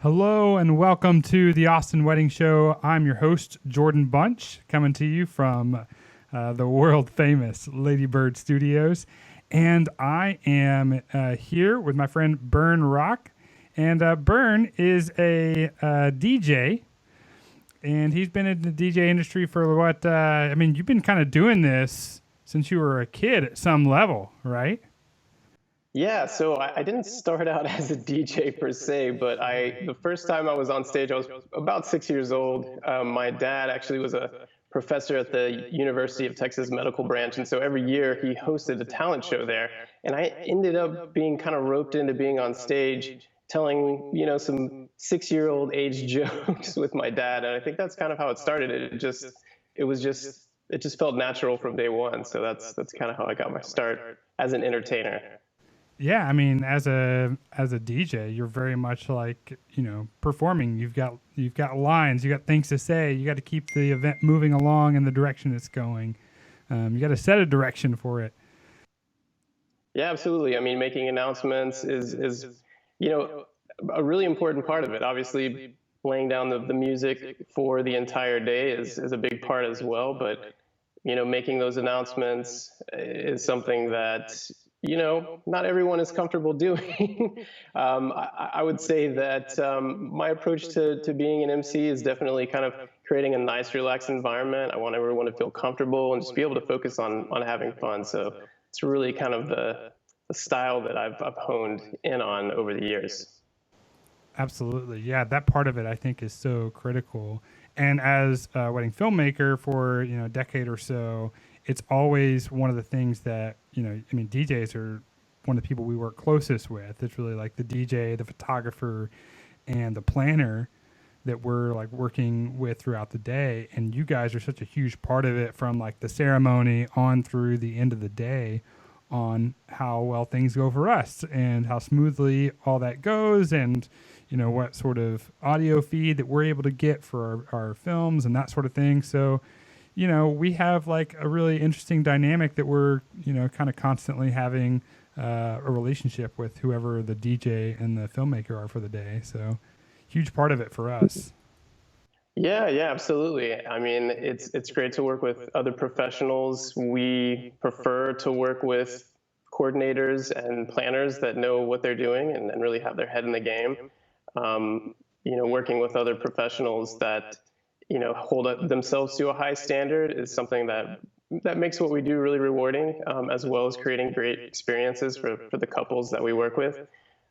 Hello and welcome to the Austin Wedding Show. I'm your host, Jordan Bunch, coming to you from the world famous Lady Bird Studios. And I am here with my friend Byrne Rock. And Byrne is a DJ, and he's been in the DJ industry for what? You've been kind of doing this since you were a kid at some level, right? Yeah, so I didn't start out as a DJ per se, but the first time I was on stage, I was about 6 years old. My dad actually was a professor at the University of Texas Medical Branch, and so every year he hosted a talent show there. And I ended up being kind of roped into being on stage, telling some 6-year-old age jokes with my dad, and I think that's kind of how it started. It just felt natural from day one. So that's kind of how I got my start as an entertainer. Yeah, I mean, as a DJ, you're very much like, performing. You've got lines, you got things to say. You got to keep the event moving along in the direction it's going. You got to set a direction for it. Yeah, absolutely. I mean, making announcements is a really important part of it. Obviously, laying down the music for the entire day is a big part as well. But making those announcements is something that not everyone is comfortable doing. I would say that my approach to being an MC is definitely kind of creating a nice, relaxed environment. I want everyone to feel comfortable and just be able to focus on having fun. So it's really kind of the style that I've honed in on over the years. Absolutely. Yeah, that part of it I think is so critical. And as a wedding filmmaker for, a decade or so, it's always one of the things that, DJs are one of the people we work closest with. It's really like the DJ, the photographer, and the planner that we're like working with throughout the day. And you guys are such a huge part of it, from like the ceremony on through the end of the day, on how well things go for us and how smoothly all that goes, and what sort of audio feed that we're able to get for our films and that sort of thing. So we have like a really interesting dynamic that we're kind of constantly having a relationship with whoever the DJ and the filmmaker are for the day. So huge part of it for us. Yeah, absolutely. I mean, it's great to work with other professionals. We prefer to work with coordinators and planners that know what they're doing and really have their head in the game. Working with other professionals that hold up themselves to a high standard is something that makes what we do really rewarding, as well as creating great experiences for the couples that we work with.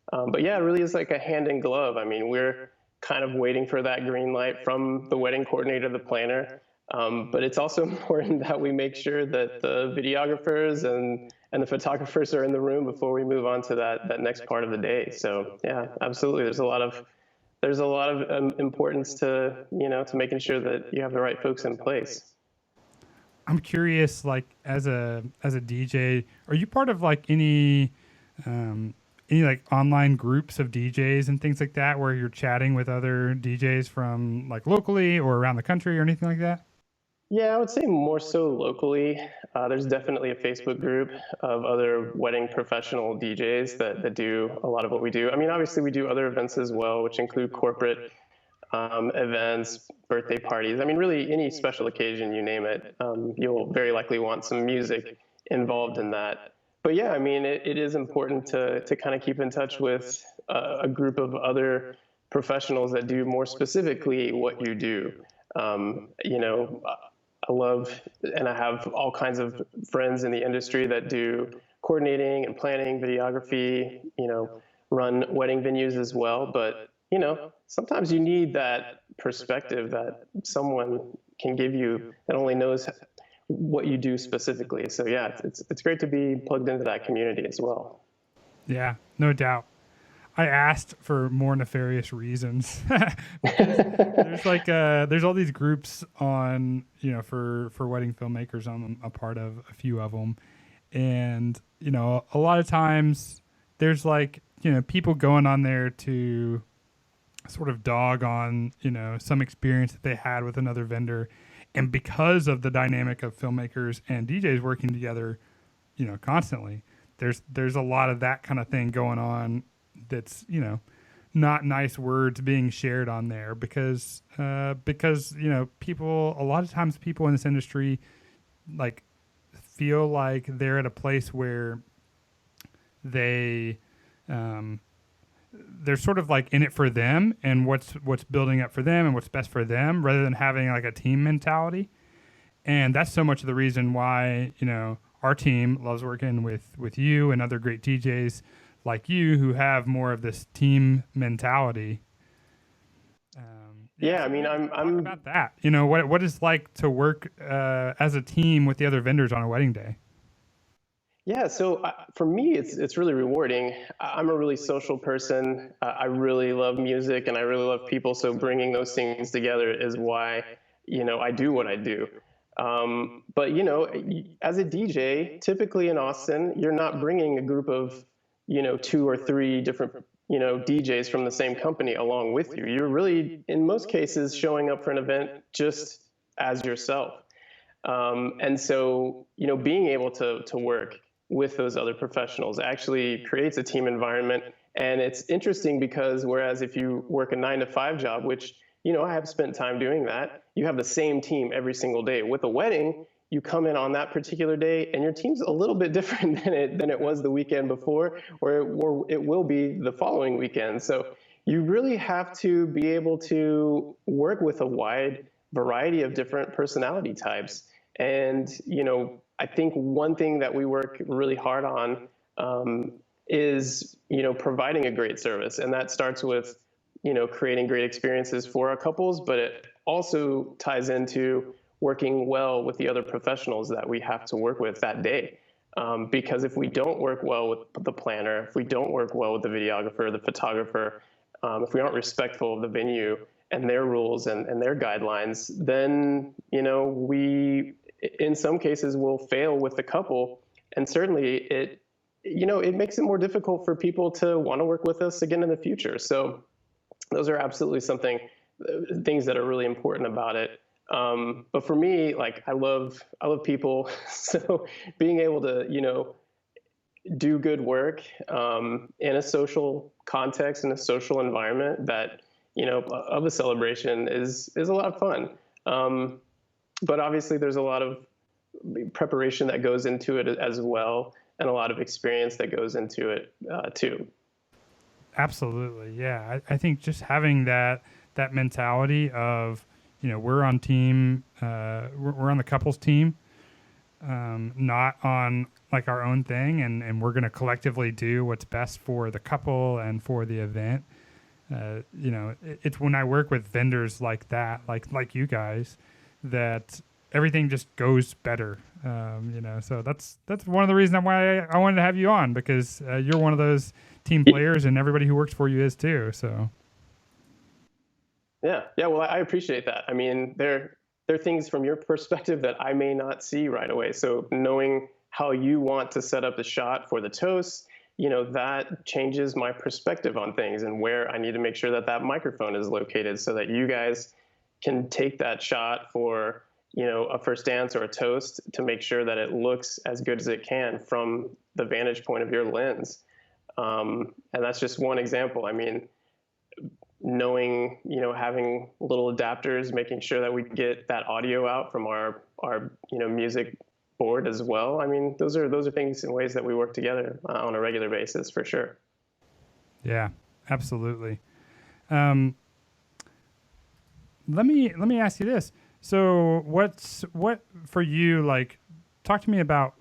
But yeah, it really is like a hand in glove. I mean, we're kind of waiting for that green light from the wedding coordinator, the planner. But it's also important that we make sure that the videographers and the photographers are in the room before we move on to that next part of the day. So yeah, absolutely. There's a lot of importance to making sure that you have the right folks in place. I'm curious, like as a DJ, are you part of like any like online groups of DJs and things like that, where you're chatting with other DJs from like locally or around the country or anything like that? Yeah, I would say more so locally. There's definitely a Facebook group of other wedding professional DJs that do a lot of what we do. I mean, obviously we do other events as well, which include corporate events, birthday parties. I mean, really any special occasion, you name it, you'll very likely want some music involved in that. But yeah, I mean, it is important to kind of keep in touch with a group of other professionals that do more specifically what you do. I love, and I have all kinds of friends in the industry that do coordinating and planning, videography, run wedding venues as well. But, sometimes you need that perspective that someone can give you that only knows what you do specifically. So yeah, it's great to be plugged into that community as well. Yeah, no doubt. I asked for more nefarious reasons. There's like there's all these groups on for wedding filmmakers. I'm a part of a few of them, and a lot of times there's like people going on there to sort of dog on some experience that they had with another vendor, and because of the dynamic of filmmakers and DJs working together, constantly, there's a lot of that kind of thing going on that's not nice words being shared on there because people, a lot of times people in this industry like feel like they're at a place where they they're sort of like in it for them and what's building up for them and what's best for them rather than having like a team mentality. And that's so much of the reason why, our team loves working with you and other great DJs like you who have more of this team mentality. Yeah, I So mean, maybe talk I'm about that. What it's like to work as a team with the other vendors on a wedding day. Yeah, so for me, it's really rewarding. I'm a really social person. I really love music and I really love people. So bringing those things together is why, I do what I do. But as a DJ, typically in Austin, you're not bringing a group of, two or three different, DJs from the same company along with you. You're really, in most cases, showing up for an event just as yourself. And so, being able to work with those other professionals actually creates a team environment. And it's interesting because whereas if you work a 9 to 5 job, which, I have spent time doing that, you have the same team every single day. With a wedding, you come in on that particular day and your team's a little bit different than it was the weekend before, or it will be the following weekend. So you really have to be able to work with a wide variety of different personality types. And, I think one thing that we work really hard on is, providing a great service. And that starts with, creating great experiences for our couples, but it also ties into working well with the other professionals that we have to work with that day. Because if we don't work well with the planner, if we don't work well with the videographer, the photographer, if we aren't respectful of the venue and their rules and their guidelines, then, we, in some cases, will fail with the couple. And certainly it makes it more difficult for people to want to work with us again in the future. So those are absolutely things that are really important about it. But for me, like I love people. So being able to, do good work in a social context, in a social environment that, of a celebration is a lot of fun. But obviously there's a lot of preparation that goes into it as well, and a lot of experience that goes into it too. Absolutely. Yeah. I think just having that mentality of, we're on team, we're on the couples team, not on like our own thing. And we're going to collectively do what's best for the couple and for the event. It's when I work with vendors like that, like you guys, that everything just goes better. So that's one of the reasons why I wanted to have you on, because you're one of those team players and everybody who works for you is too. So. Yeah. Yeah. Well, I appreciate that. I mean, there are things from your perspective that I may not see right away. So knowing how you want to set up the shot for the toast, that changes my perspective on things and where I need to make sure that microphone is located so that you guys can take that shot for, a first dance or a toast to make sure that it looks as good as it can from the vantage point of your lens. And that's just one example. I mean, knowing, having little adapters, making sure that we get that audio out from our music board as well. I mean, those are things and ways that we work together on a regular basis for sure. Yeah, absolutely. Let me ask you this. So what for you, like, talk to me about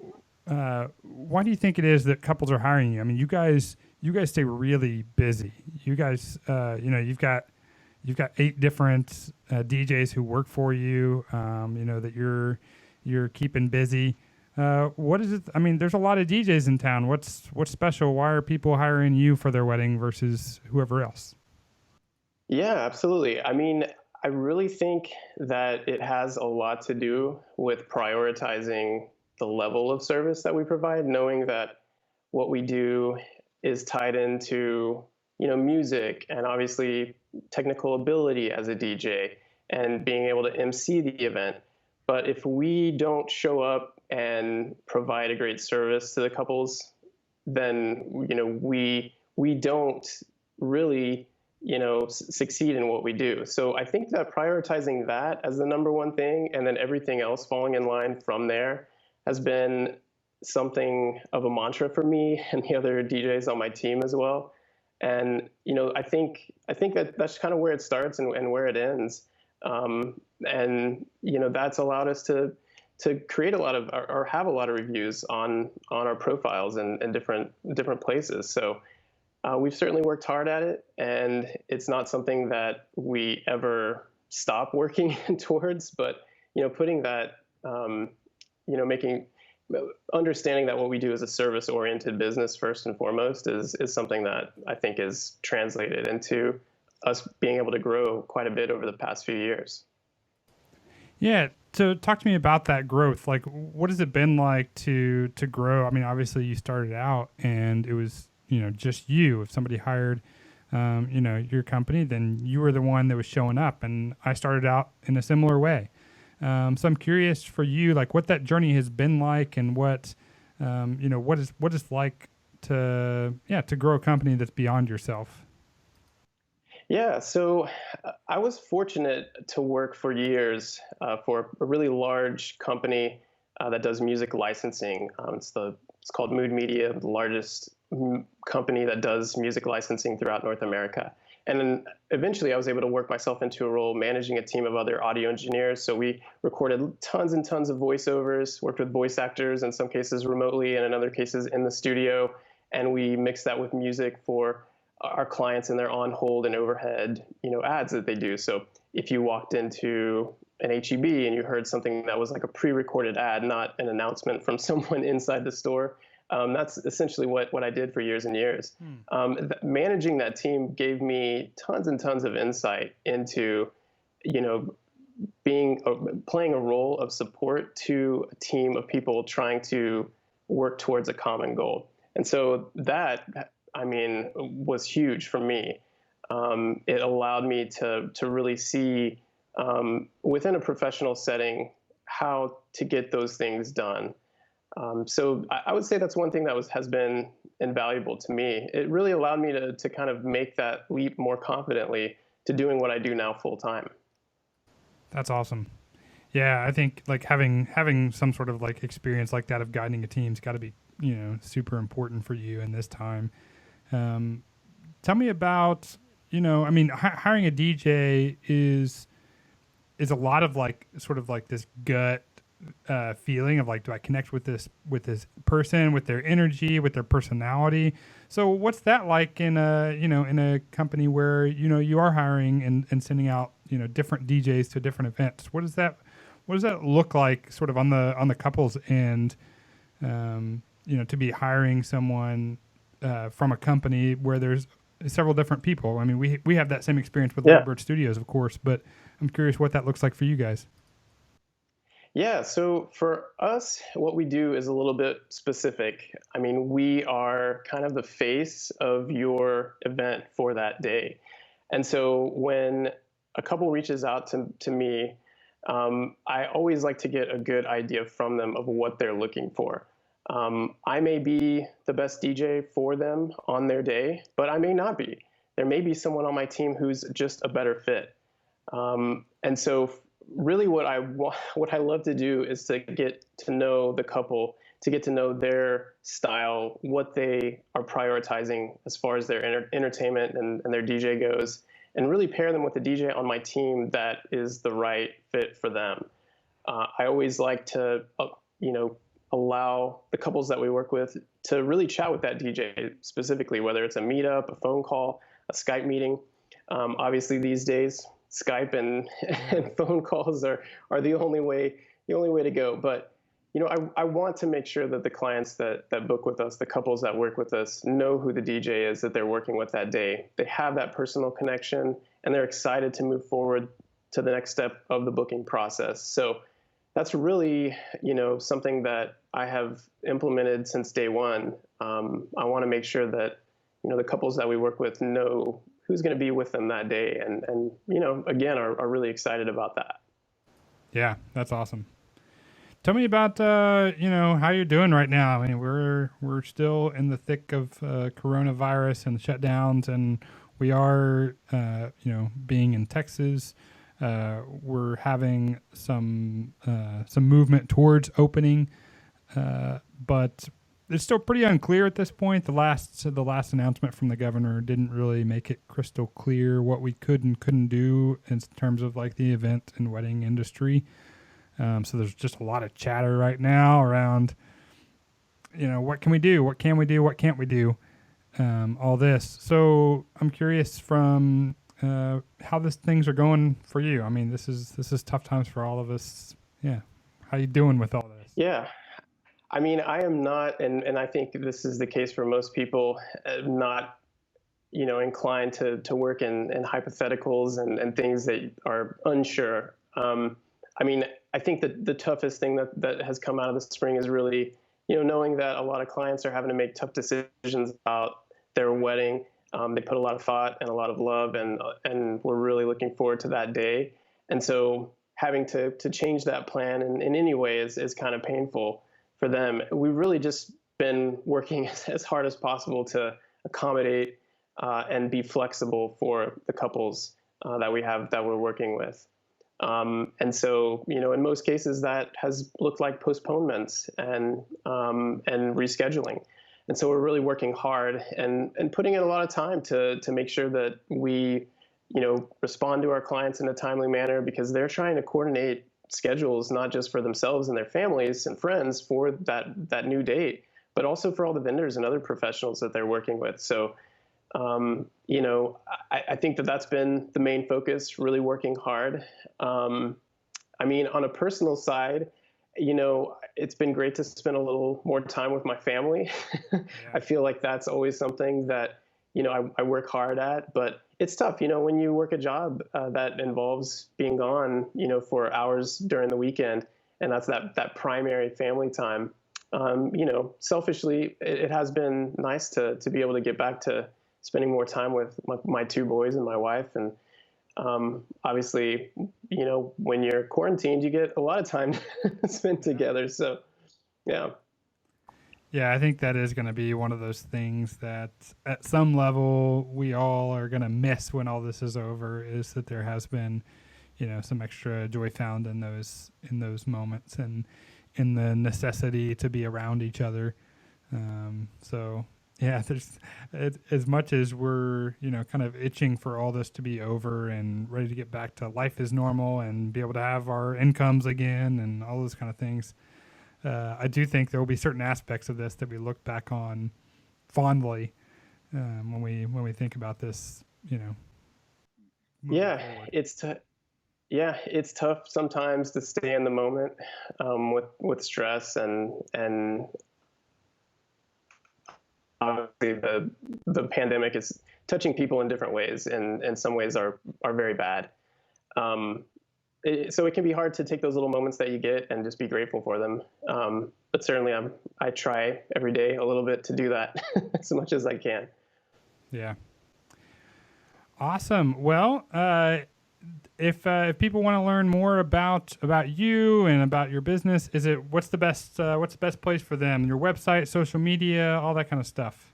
why do you think it is that couples are hiring you? I mean, you guys stay really busy. You guys, you've got 8 different DJs who work for you. That you're keeping busy. What is it? I mean, there's a lot of DJs in town. What's special? Why are people hiring you for their wedding versus whoever else? Yeah, absolutely. I mean, I really think that it has a lot to do with prioritizing the level of service that we provide, knowing that what we do is tied into, music and obviously technical ability as a DJ and being able to MC the event. But if we don't show up and provide a great service to the couples, then we don't really succeed in what we do. So I think that prioritizing that as the number one thing, and then everything else falling in line from there, has been something of a mantra for me and the other DJs on my team as well. And I think that that's kind of where it starts and where it ends. And that's allowed us to create a lot of or have a lot of reviews on our profiles and different places. So we've certainly worked hard at it, and it's not something that we ever stop working towards. But putting that, making understanding that what we do is a service-oriented business first and foremost is something that I think is translated into us being able to grow quite a bit over the past few years. Yeah. So talk to me about that growth. Like, what has it been like to grow? I mean, obviously you started out and it was, just you. If somebody hired, your company, then you were the one that was showing up. And I started out in a similar way. So I'm curious for you, like what that journey has been like, and what it's like to grow a company that's beyond yourself. Yeah, so I was fortunate to work for years for a really large company that does music licensing. It's called Mood Media, the largest company that does music licensing throughout North America. And then eventually I was able to work myself into a role managing a team of other audio engineers. So we recorded tons and tons of voiceovers, worked with voice actors, in some cases remotely, and in other cases in the studio. And we mixed that with music for our clients and their on-hold and overhead, ads that they do. So if you walked into an HEB and you heard something that was like a pre-recorded ad, not an announcement from someone inside the store, that's essentially what I did for years and years. Managing that team gave me tons and tons of insight into, playing a role of support to a team of people trying to work towards a common goal. And so that, was huge for me. It allowed me to really see within a professional setting how to get those things done. So I would say that's one thing that has been invaluable to me. It really allowed me to kind of make that leap more confidently to doing what I do now full time. That's awesome. Yeah, I think like having some sort of like experience like that of guiding a team's got to be super important for you in this time. Tell me about hiring a DJ is a lot of like sort of like this gut feeling of like, do I connect with this person, with their energy, with their personality? So what's that like in a company where you are hiring and sending out different DJs to different events? What does that look like sort of on the couples end, to be hiring someone from a company where there's several different people? I mean, we have that same experience with Little Bird Studios, of course, but I'm curious what that looks like for you guys. Yeah, so for us, what we do is a little bit specific. I mean, we are kind of the face of your event for that day. And so when a couple reaches out to me, I always like to get a good idea from them of what they're looking for. I may be the best DJ for them on their day, but I may not be. There may be someone on my team who's just a better fit. And so really what I love to do is to get to know the couple, to get to know their style, what they are prioritizing as far as their entertainment and their DJ goes, and really pair them with a DJ on my team that is the right fit for them. I always like to, allow the couples that we work with to really chat with that DJ specifically, whether it's a meetup, a phone call, a Skype meeting. Obviously these days, Skype and phone calls are the only way to go. But I want to make sure that the clients that book with us, the couples that work with us, know who the DJ is that they're working with that day. They have that personal connection, and they're excited to move forward to the next step of the booking process. So that's really something that I have implemented since day one. I want to make sure that the couples that we work with know who's going to be with them that day, and again are really excited about that. Yeah, that's awesome. Tell me about how you're doing right now. I mean, we're still in the thick of coronavirus and shutdowns and we are, being in Texas, we're having some movement towards opening, but it's still pretty unclear at this point. The last announcement from the governor didn't really make it crystal clear what we could and couldn't do in terms of like the event and wedding industry. So there's just a lot of chatter right now around, what can we do? What can we do? What can't we do? All this. So I'm curious from how things are going for you. I mean, this is tough times for all of us. Yeah. How you doing with all this? Yeah. I mean, I am not, and I think this is the case for most people, not, inclined to work in hypotheticals and things that are unsure. I mean, I think that the toughest thing that has come out of the spring is really, knowing that a lot of clients are having to make tough decisions about their wedding. They put a lot of thought and a lot of love, and we're really looking forward to that day. And so having to change that plan in any way is kind of painful for them. We've really just been working as hard as possible to accommodate and be flexible for the couples that we're working with. And so, in most cases that has looked like postponements and rescheduling. And so we're really working hard and putting in a lot of time to make sure that we, respond to our clients in a timely manner, because they're trying to coordinate schedules, not just for themselves and their families and friends for that new date, but also for all the vendors and other professionals that they're working with. So, I think that's been the main focus, really working hard. I mean, on a personal side, it's been great to spend a little more time with my family. Yeah. I feel like that's always something that, I work hard at, but it's tough, when you work a job that involves being gone, for hours during the weekend, and that's that primary family time. Selfishly, it has been nice to be able to get back to spending more time with my two boys and my wife. And obviously, when you're quarantined, you get a lot of time spent together. So, yeah. Yeah, I think that is going to be one of those things that at some level we all are going to miss when all this is over, is that there has been, some extra joy found in those moments and in the necessity to be around each other. So yeah, there's as much as we're, kind of itching for all this to be over and ready to get back to life as normal and be able to have our incomes again and all those kind of things. I do think there will be certain aspects of this that we look back on fondly when we think about this, Yeah, forward. it's tough sometimes to stay in the moment with stress and obviously the pandemic is touching people in different ways, and in some ways are very bad. So it can be hard to take those little moments that you get and just be grateful for them. But certainly I try every day a little bit to do that as much as I can. Yeah. Awesome. Well, if people want to learn more about you and about your business, what's the best place for them? Your website, social media, all that kind of stuff.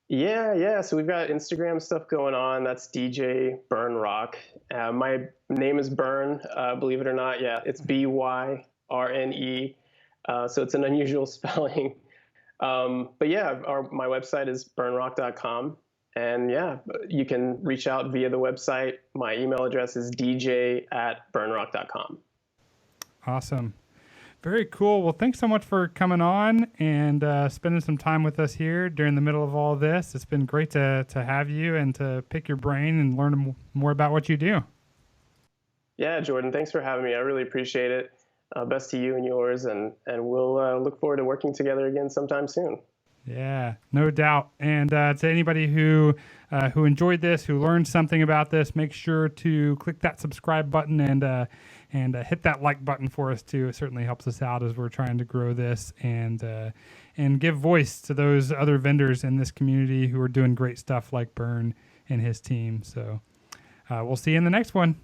Yeah. So we've got Instagram stuff going on. That's DJ Byrne Rock. My name is Byrne, believe it or not. Yeah, it's Byrne. So it's an unusual spelling. But yeah, my website is byrnerock.com. And yeah, you can reach out via the website. My email address is dj@byrnerock.com. Awesome. Very cool. Well, thanks so much for coming on and spending some time with us here during the middle of all this. It's been great to have you and to pick your brain and learn more about what you do. Yeah, Jordan, thanks for having me. I really appreciate it. Best to you and yours, and we'll look forward to working together again sometime soon. Yeah, no doubt. And to anybody who enjoyed this, who learned something about this, make sure to click that subscribe button and hit that like button for us too. It certainly helps us out as we're trying to grow this and give voice to those other vendors in this community who are doing great stuff like Byrne and his team. So we'll see you in the next one.